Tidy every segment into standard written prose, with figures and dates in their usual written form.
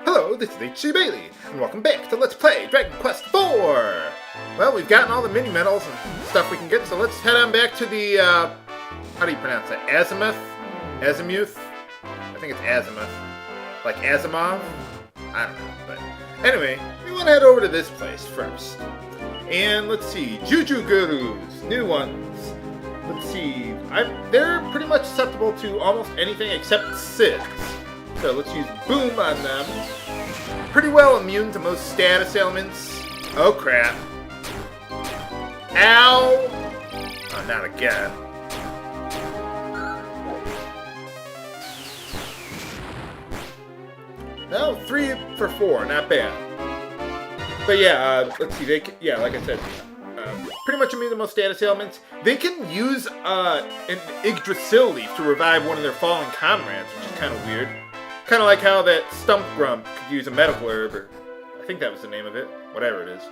Hello, this is H.C. Bailey, and welcome back to Let's Play Dragon Quest IV! Well, we've gotten all the mini-medals and stuff we can get, so let's head on back to the, how do you pronounce that? Azimuth? Azimuth? I think it's Azimuth. Like Asimov? I don't know, but... Anyway, we want to head over to this place first. And let's see, Juju Gurus, new ones. Let's see, they're pretty much susceptible to almost anything except SIDS. So let's use Boom on them. Pretty well immune to most status ailments. Oh crap. Ow! Oh, not again. No, 3 for 4, not bad. But yeah, let's see, like I said, pretty much immune to most status ailments. They can use an Yggdrasil leaf to revive one of their fallen comrades, which is kind of weird. Kind of like how that Stump Grump could use a medical herb, or I think that was the name of it, whatever it is.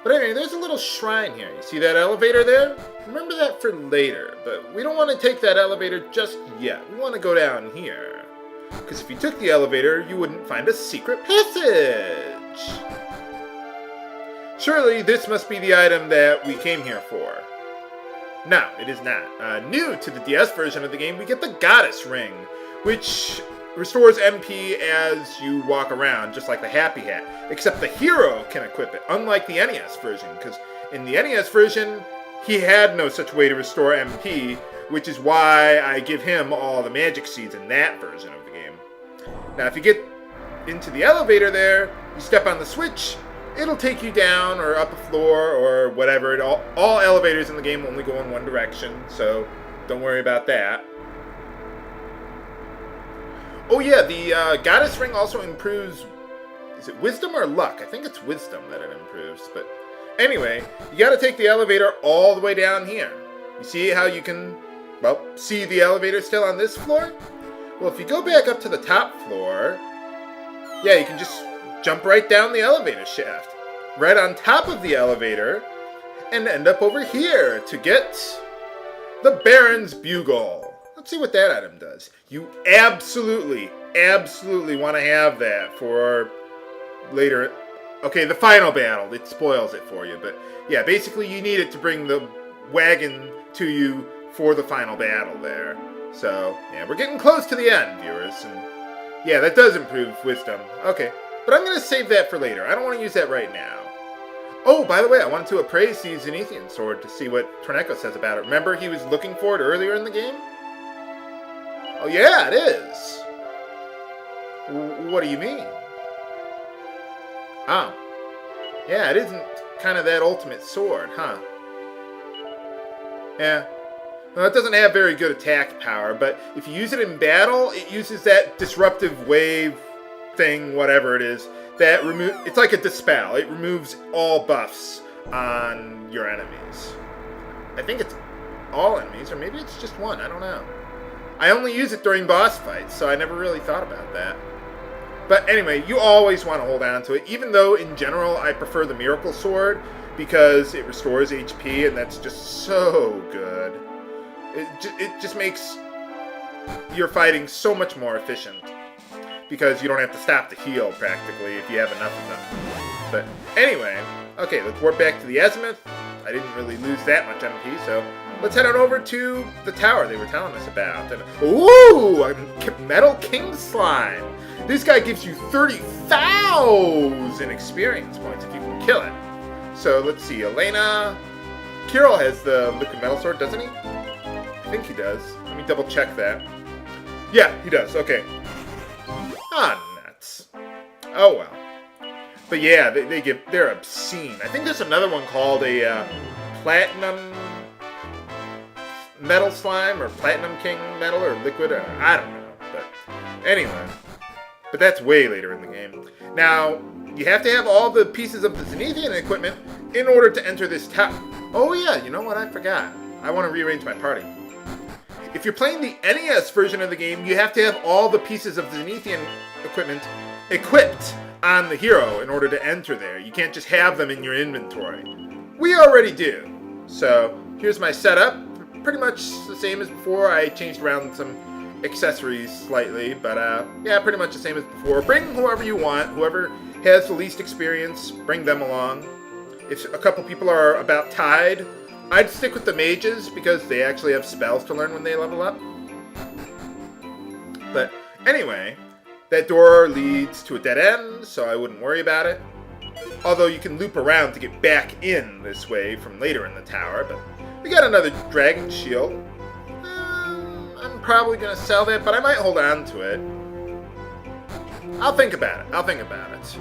But anyway, there's a little shrine here. You see that elevator there? Remember that for later, but we don't want to take that elevator just yet. We want to go down here. Because if you took the elevator, you wouldn't find a secret passage. Surely this must be the item that we came here for. No, it is not. New to the DS version of the game, we get the Goddess Ring, which restores MP as you walk around, just like the Happy Hat. Except the hero can equip it, unlike the NES version, because in the NES version, he had no such way to restore MP, which is why I give him all the magic seeds in that version of the game. Now, if you get into the elevator there, you step on the switch, it'll take you down or up a floor or whatever. All elevators in the game only go in one direction, so don't worry about that. Oh yeah, the Goddess Ring also improves, is it Wisdom or Luck? I think it's Wisdom that it improves, but anyway, you gotta take the elevator all the way down here. You see how you can, well, see the elevator still on this floor? Well, if you go back up to the top floor, yeah, you can just jump right down the elevator shaft, right on top of the elevator, and end up over here to get the Baron's Bugle. Let's see what that item does. You absolutely want to have that for later. Okay, the final battle. It spoils it for you. But yeah, basically you need it to bring the wagon to you for the final battle there. So, yeah, we're getting close to the end, viewers. And yeah, that does improve wisdom. Okay, but I'm going to save that for later. I don't want to use that right now. Oh, by the way, I wanted to appraise the Zenithian sword to see what Torneko says about it. Remember he was looking for it earlier in the game? Oh, yeah, it is. What do you mean? Oh. Yeah, it isn't kind of that ultimate sword, huh? Yeah. Well, it doesn't have very good attack power, but if you use it in battle, it uses that disruptive wave thing, whatever it is, that it's like a dispel. It removes all buffs on your enemies. I think it's all enemies, or maybe it's just one, I don't know. I only use it during boss fights, so I never really thought about that. But anyway, you always want to hold on to it, even though in general I prefer the Miracle Sword because it restores HP, and that's just so good. It just makes your fighting so much more efficient because you don't have to stop to heal practically if you have enough of them. But anyway, okay, let's warp back to the Azimuth. I didn't really lose that much MP, so let's head on over to the tower they were telling us about. And, ooh, a Metal King Slime. This guy gives you 30,000 experience points if you can kill it. So let's see, Elena. Kirill has the liquid metal sword, doesn't he? I think he does. Let me double check that. Yeah, he does. Okay. Ah, nuts. Oh well. But yeah, they're obscene. I think there's another one called a Platinum Metal Slime, or Platinum King Metal, or Liquid, or I don't know. But anyway, but that's way later in the game. Now, you have to have all the pieces of the Zenithian equipment in order to enter this tower. Oh yeah, you know what? I forgot. I want to rearrange my party. If you're playing the NES version of the game, you have to have all the pieces of the Zenithian equipment equipped on the hero in order to enter there. You can't just have them in your inventory. We already do. So here's my setup. Pretty much the same as before. I changed around some accessories slightly, but yeah, pretty much the same as before. Bring whoever you want, whoever has the least experience, bring them along. If a couple people are about tied, I'd stick with the mages because they actually have spells to learn when they level up. But anyway, that door leads to a dead end, so I wouldn't worry about it. Although you can loop around to get back in this way from later in the tower. But we got another dragon shield. I'm probably going to sell that, but I might hold on to it. I'll think about it.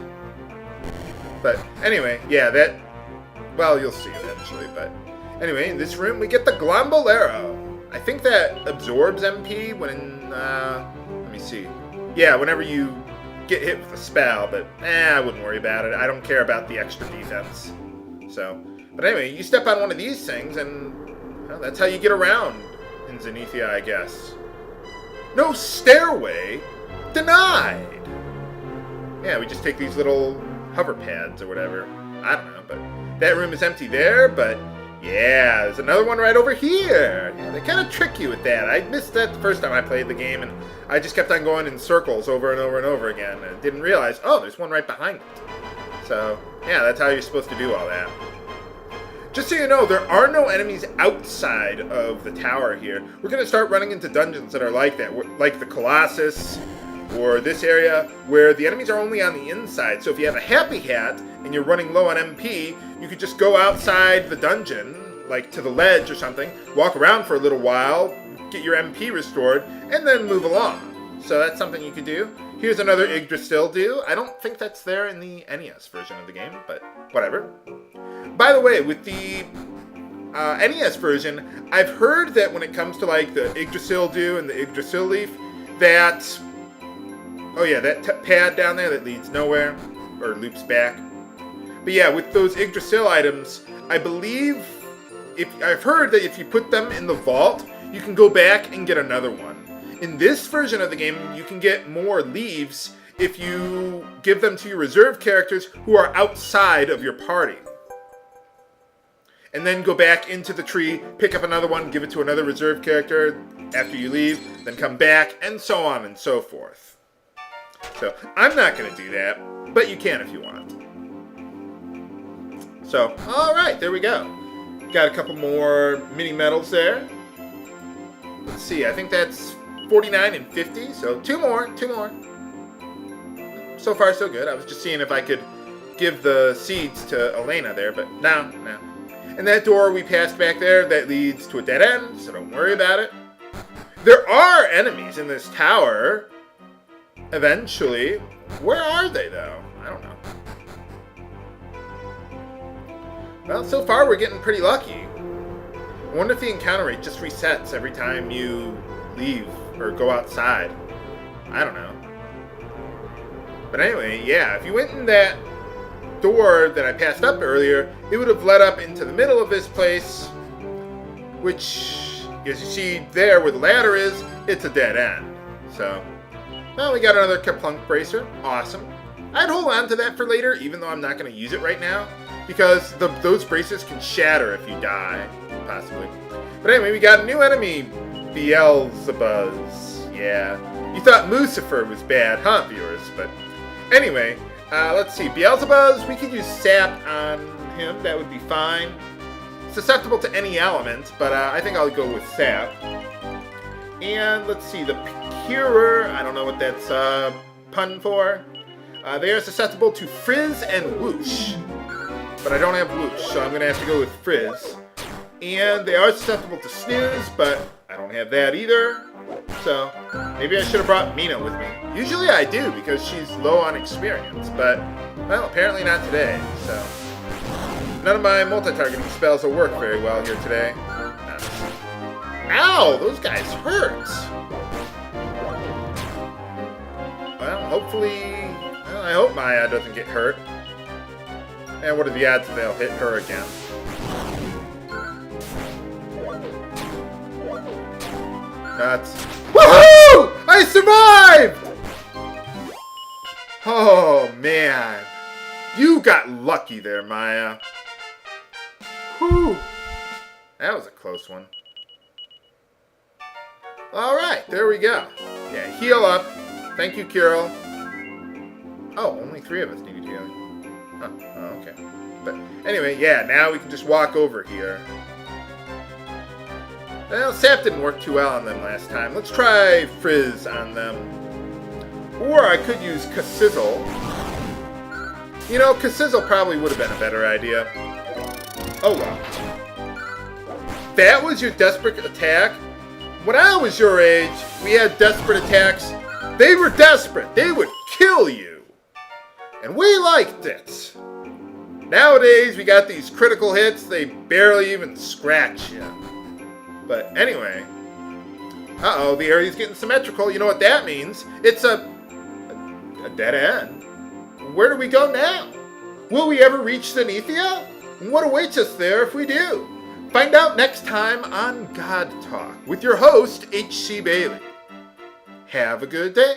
But anyway, yeah, that... Well, you'll see eventually, but... Anyway, in this room, we get the Glombolero. I think that absorbs MP when... let me see. Yeah, whenever you get hit with a spell, but I wouldn't worry about it. I don't care about the extra defense. So, but anyway, you step on one of these things, and well, that's how you get around in Zenithia, I guess. No stairway denied. Yeah, we just take these little hover pads or whatever. I don't know, but that room is empty there, but yeah, there's another one right over here. Yeah, they kind of trick you with that. I missed that the first time I played the game, and I just kept on going in circles over and over and over again, and didn't realize, oh, there's one right behind it. So, yeah, that's how you're supposed to do all that. Just so you know, there are no enemies outside of the tower here. We're going to start running into dungeons that are like that, like the Colossus, or this area, where the enemies are only on the inside. So if you have a happy hat, and you're running low on MP, you could just go outside the dungeon, like to the ledge or something, walk around for a little while, get your MP restored, and then move along. So that's something you could do. Here's another Yggdrasil do. I don't think that's there in the NES version of the game, but whatever. By the way, with the NES version, I've heard that when it comes to like the Yggdrasil do and the Yggdrasil leaf, that, oh yeah, that pad down there that leads nowhere, or loops back. But yeah, with those Yggdrasil items, I believe, I've heard that if you put them in the vault, you can go back and get another one. In this version of the game, you can get more leaves if you give them to your reserve characters who are outside of your party. And then go back into the tree, pick up another one, give it to another reserve character after you leave, then come back, and so on and so forth. So, I'm not going to do that, but you can if you want. So, alright, there we go. Got a couple more mini medals there. Let's see, I think that's 49 and 50, so two more. So far, so good. I was just seeing if I could give the seeds to Elena there, but no. And that door we passed back there, that leads to a dead end, so don't worry about it. There are enemies in this tower, eventually. Where are they, though? I don't know. Well, so far we're getting pretty lucky. I wonder if the encounter rate just resets every time you leave or go outside. I don't know. But anyway, yeah, if you went in that door that I passed up earlier, it would have led up into the middle of this place, which, as you see there where the ladder is, it's a dead end. So, well, we got another Kaplunk Bracer. Awesome. I'd hold on to that for later, even though I'm not going to use it right now, because those bracers can shatter if you die, possibly. But anyway, we got a new enemy, Beelzebuz. Yeah. You thought Lucifer was bad, huh, viewers? But anyway, let's see. Beelzebuz, we could use sap on him. That would be fine. Susceptible to any element, but I think I'll go with sap. And let's see. The Curer, I don't know what that's pun for. They are susceptible to Frizz and Whoosh. But I don't have Whoosh, so I'm going to have to go with Frizz. And they are susceptible to Snooze, but I don't have that either. So, maybe I should have brought Mina with me. Usually I do, because she's low on experience, but, well, apparently not today, so. None of my multi-targeting spells will work very well here today. Ow! Those guys hurt! Well, hopefully... Well, I hope Maya doesn't get hurt. And what are the odds that they'll hit her again? Nuts. Woohoo! I survived! Oh, man. You got lucky there, Maya. Whew. That was a close one. All right, there we go. Yeah, heal up. Thank you, Carol. Oh, only 3 of us needed healing. Huh. Oh, okay. But anyway, yeah, now we can just walk over here. Well, sap didn't work too well on them last time. Let's try frizz on them. Or I could use Kassizzle. You know, Kassizzle probably would have been a better idea. Oh well. That was your desperate attack? When I was your age, we had desperate attacks. They were desperate. They would kill you. And we liked it. Nowadays, we got these critical hits. They barely even scratch you. But anyway. Uh-oh, the area's getting symmetrical. You know what that means? It's a dead end. Where do we go now? Will we ever reach Zenithia? And what awaits us there if we do? Find out next time on God Talk with your host, H.C. Bailey. Have a good day.